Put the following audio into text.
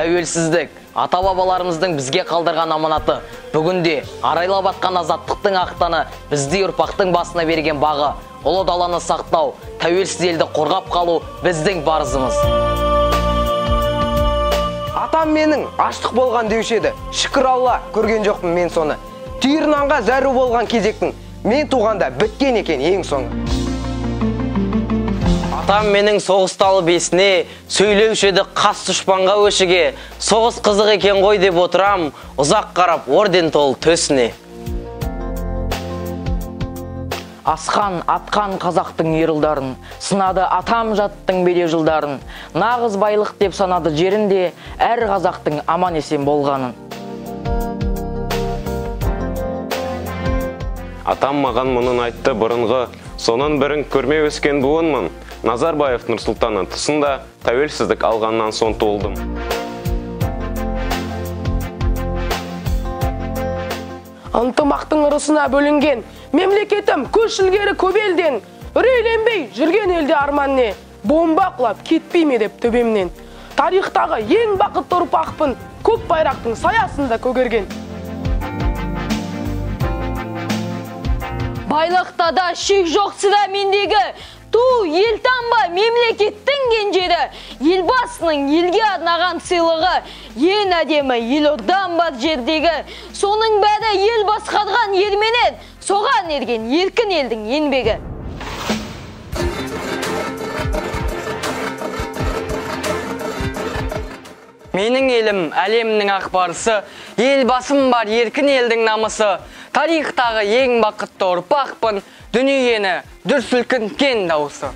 Тәуелсіздік ата-бабаларымыздың бізге қалдырған аманаты. Бүгінде арайлап атқан азаттықтың ақтаны бізді ұрпақтың басына берген бағы. Ұлы даланы сақтау, тәуелсіз елді қорғап қалу біздің парызымыз. Атам менің аштық болған деуші еді. Шүкір Алла, көрген жоқпын мен соны. Түйір нанға зәру болған кезектің мен туғанда біткен екен ең соңы. Атам менің соғысталы бесіне, сөйлеуші еді қас дұшпанға өшіге, соғыс қызық екен ғой деп отырам, ұзақ қарап орден толы төсіне. Асқан, атқан қазақтың ерілдарын, сынады атам жаттың беде жылдарын, нағыз байлық деп санады жерінде, әр қазақтың аман есен болғанын. Атам маған мұнын айтты бұрынғы, сонын бірін көрмей өскен буынмын. Назарбаев Нұрсұлтанның тұсында тәуелсіздік алғаннан соң туылдым. Ынтымақтың ұрысына бөлінген, мемлекетім көш ілгері көп елден, үрейленбей жүрген елде арман не, бомба құлап кетпей ме деп төбемнен. Тарихтағы ең бақытты ұрпақпын, көк байрақтың саясында көгерген. Байлықта да шек жоқ сірә мендегі, ту елтаңба мемлекеттің кенжері, елбасының елге арнаған сыйлығы, ең әдемі елордан бар жердегі, соның бәрі ел басқарған ерменен, соған ерген еркін елдің еңбегі. Менің елім әлемнің ақбарысы, елбасым бар еркін елдің намысы, тарихтағы ең бақытты ұрпақпын, дүниені дүр сілкінткен дауысы.